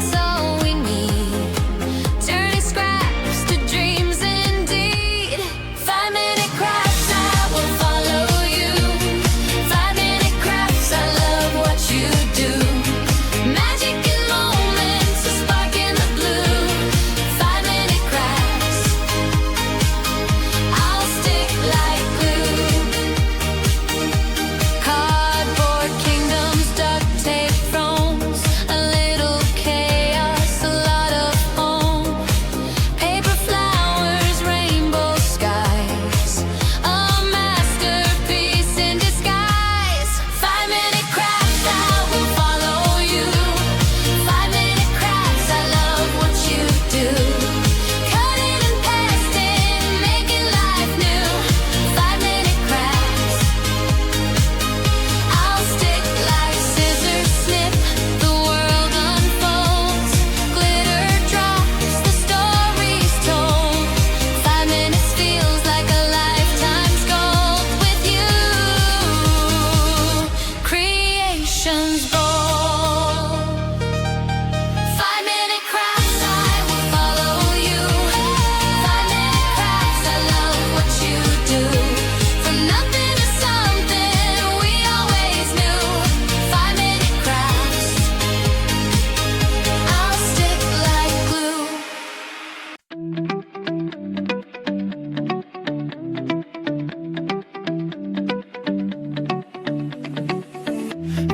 that's all we need. Turning scraps to dreams indeed. 5-minute crafts, I will follow you. 5-minute crafts, I love what you do. Magic in moments, a spark in the blue. 5-minute crafts, I'll stick like glue. Cardboard kingdoms, duct tape thrones, a little chaos, a lot of home. Paper flowers, rainbow skies, a masterpiece in disguise. 5-minute crafts, I will follow you. 5-minute crafts, I love what you do. Cutting and pasting, making life new. 5-minute crafts, I'll stick like scissors, snip, the world unfolds. Glitter drops, the story's told. 5 minutes feels like a lifetime's gold with you. Creation's bold. 5-minute crafts, I will follow you. 5-minute crafts, I love what you do. From nothing to something, we always knew. 5-minute crafts, I'll stick like glue.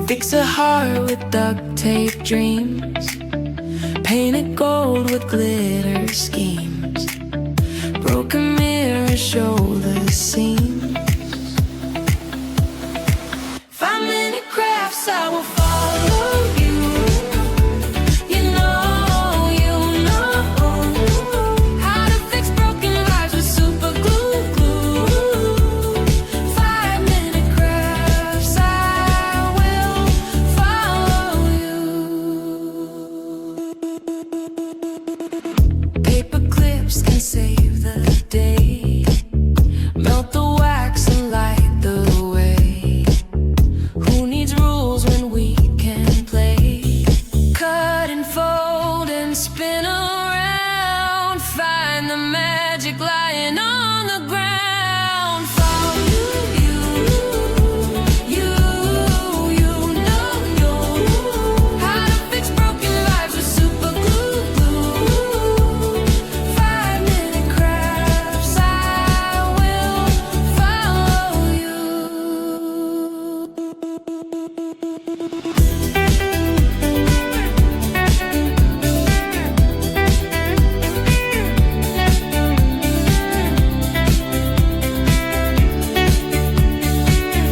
Fix a heart with duct tape dreams. Paint it gold with glitter schemes. Broken mirrors show the seams. 5-minute crafts, I will follow you. You know how to fix broken lives with super glue. 5-minute crafts, I will follow you. Paper clips can save the day. Melt the wax and light the way. Who needs rules when we can play? Cut and fold and spin around. Find the magic lying on the ground. Follow you. You know how to fix broken lives with super glue. 5-minute crafts, I will follow you.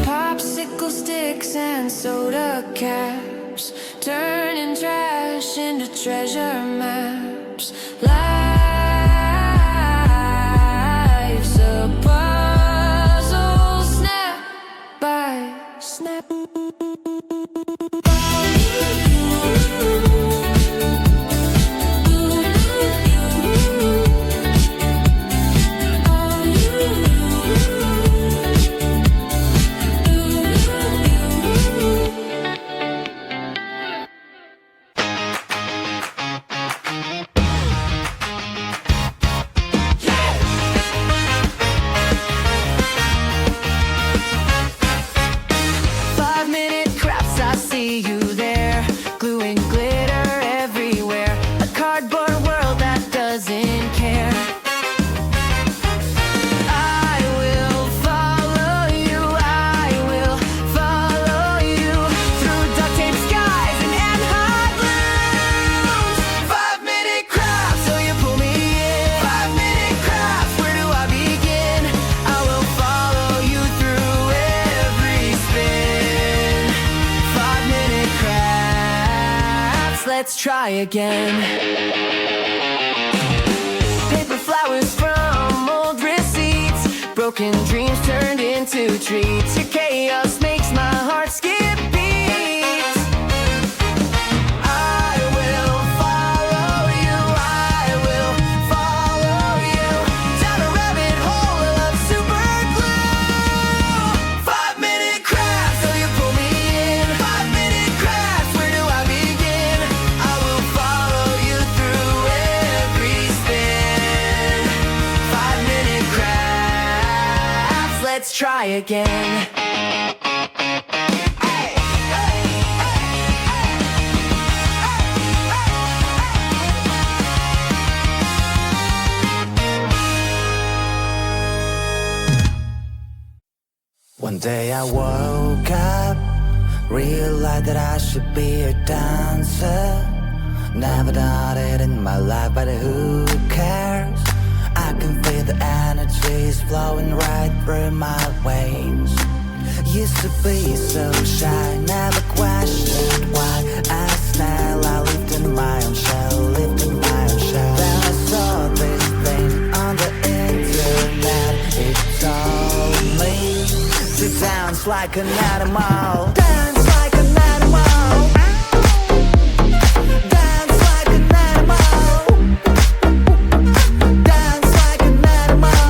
Popsicle sticks and soda caps, turning trash into treasure maps. Life's a puzzle, snap by snap. let's try again. Paper flowers from old receipts, broken dreams turned into treats. Your chaos makes my heart skip beats. I will follow you, I will follow you down a rabbit hole of super glue. 5-minute crafts, so you pull me in. 5-minute crafts, where do I begin? I will follow let's try again. One day I woke up, realized that I should be a dancer. Never done it in my life, but who cares? I can feel the energy is flowing right through my veins. Used to be so shy, never questioned why. As snail, I lived in my own shell, lived in my own shell. Then I saw this thing on the internet. It told me to dance like an animal. Dance like an animal. Dance like an animal. Dance like an animal.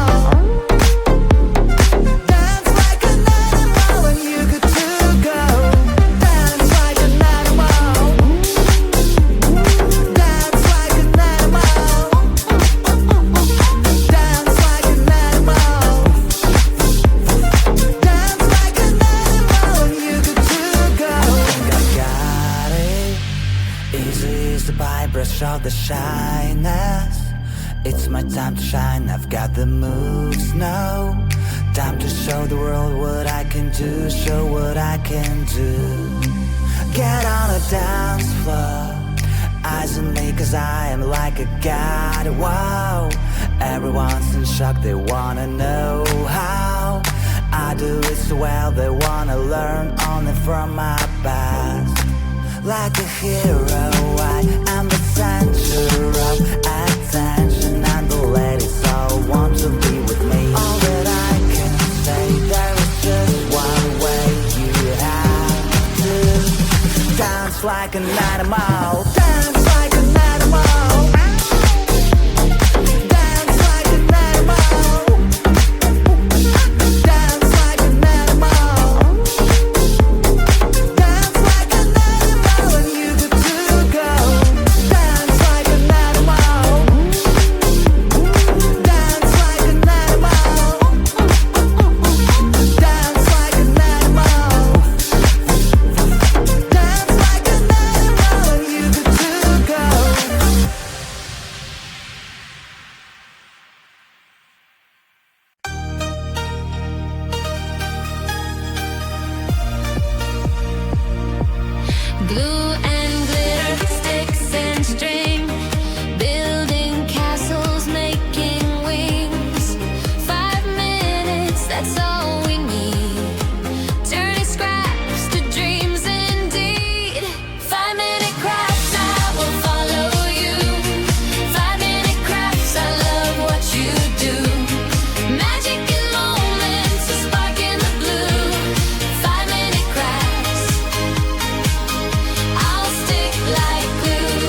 Dance like an animal, and you good to go. Dance like an animal. Dance like an animal. Dance like an animal. Dance like an animal, and you good to go. I got it. Easy as the brush of the shyness. It's my time to shine, I've got the moves, no time to show the world what I can do, show what I can do. Get on a dance floor, eyes on me cause I am like a god, wow. Everyone's in shock, they wanna know how I do it so well, they wanna learn only from my past. Like a hero, I am the center of attention, and the ladies all want to be with me. All that I can say, there is just one way. You have to dance like an animal. Dance like an animal. Dance like an animal. Dance like an animal. Dance like an animal, and you good to go. Dance like an animal. Dance like an animal. Dance like an animal. Dance like an animal, and you good to go. Glue and glitter, sticks and string, building castles, making wings. 5 minutes, that's all we need. Turning scraps to dreams indeed. 5-minute crafts, I will follow you. 5-minute crafts, I love what you do. Magic in moments, a spark in the blue. 5-minute crafts, I'll stick like glue.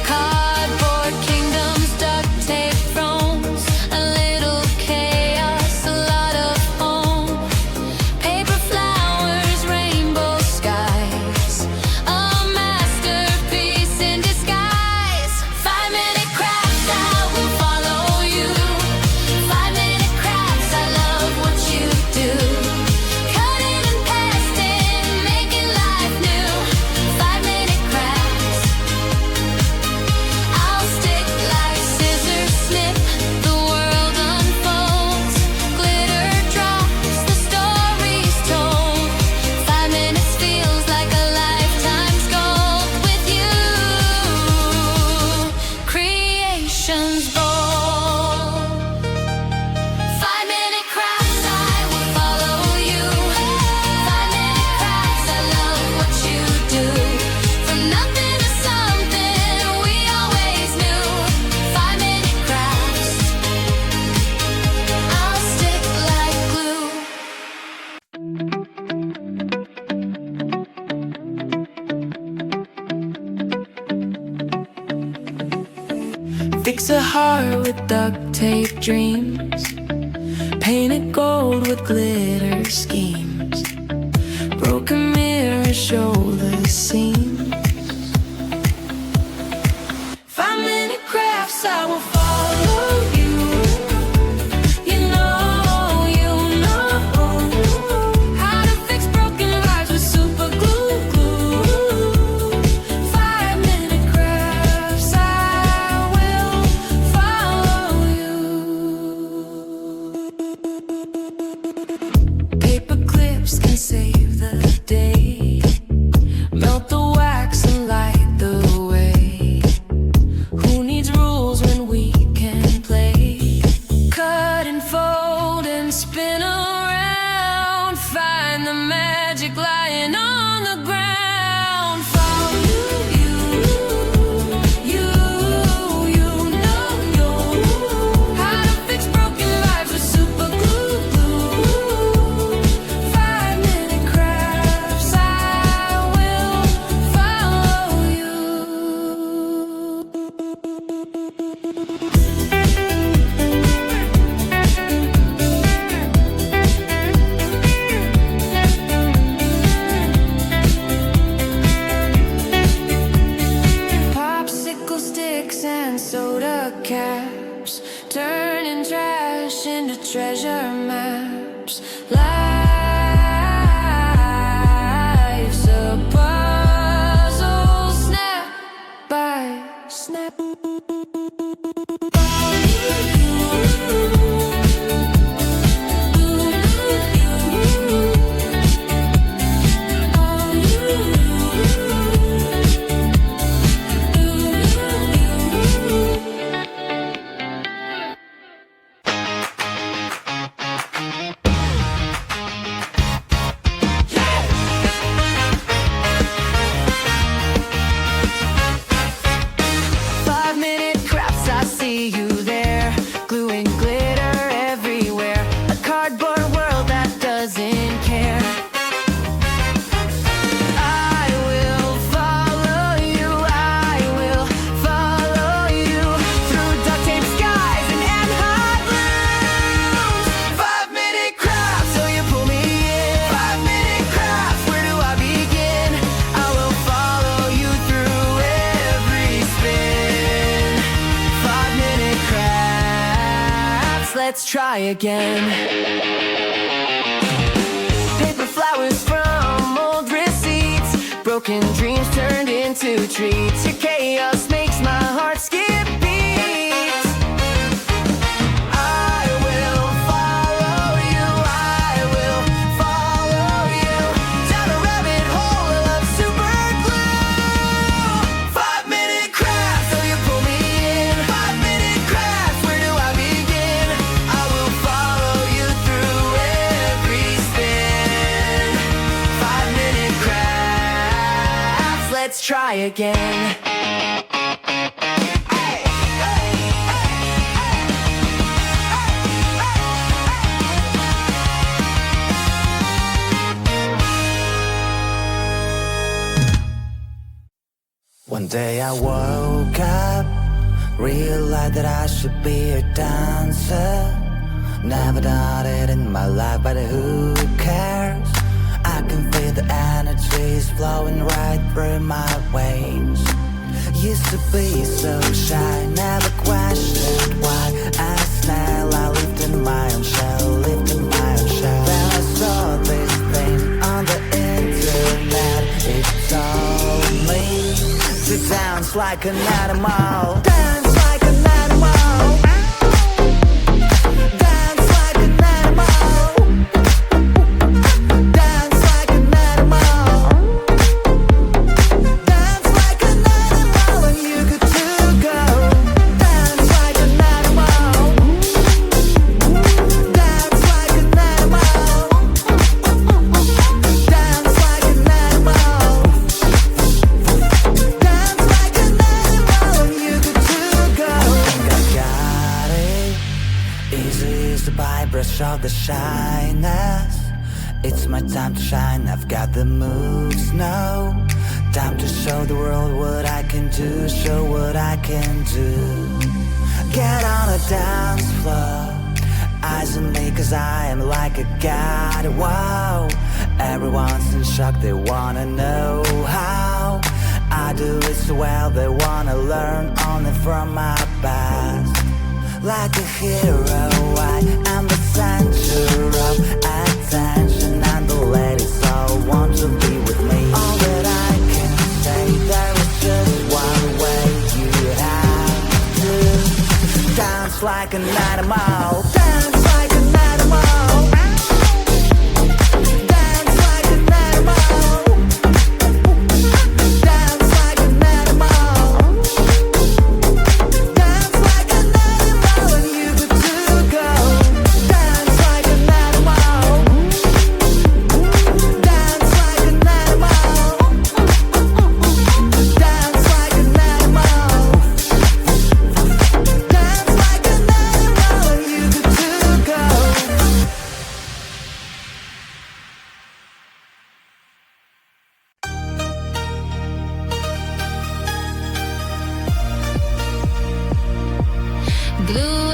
Cardboard kingdoms, duct tape thrones, a little chaos, a lot of home. Paper flowers, rainbow skies, a masterpiece in disguise. 5-minute crafts, I will follow you. 5-minute crafts, I love what you do. Cutting and pasting, making life new. 5-minute crafts, I'll stick like scissors, snip, the world unfolds. Glitter drops, the story's told. 5 minutes feels like a lifetime's gold with you. Creation's bold. 5-minute crafts, I will follow you. 5-minute crafts, I love what you do. From nothing to something, we always knew. 5-minute crafts, I'll stick like glue. Fix a heart with duct tape dreams, paint it gold with glitter schemes. Broken mirrors show the seams. 5-minute crafts, I will follow you. You know let's try again. Paper flowers from old receipts, broken dreams turned into treats. Your chaos makes my heart skip beats. I will follow you, I will follow you down a rabbit hole of super glue. 5-minute crafts, so you pull me in. 5-minute crafts, where do I begin? I will follow you through every spin. 5-minute crafts, let's try again. One day I woke up, realized that I should be a dancer. Never done it in my life, but who cares? I can feel the energies flowing right through my veins. Used to be so shy, never questioned why. As a snail, I lived in my own shell, lived in my own shell. Then I saw this thing on the internet. It told me to dance like an animal. Dance like an animal. Dance like an animal. Dance like an animal. Dance like an animal, and you good to go. Dance like an animal. Dance like an animal. Dance like an animal. Dance like an animal, and you good to go. I got it. Easy as the brush of the shyness. It's my time to shine, I've got the moves, no. Time to show the world what I can do, show what I can do. Get on a dance floor, eyes on me cause I am like a god, wow. Everyone's in shock, they wanna know how I do it so well, they wanna learn only from my past. Like a hero, I am the center of attention, and the ladies all want to be with me. All that I can say, there is just one way. You have to dance like an animal. Dance like an animal. Dance like an animal. Dance like an animal. Dance like an animal, and you good to go. Dance like an animal. Dance like an animal. Dance like an animal. Dance like an animal, and you good to go. Glue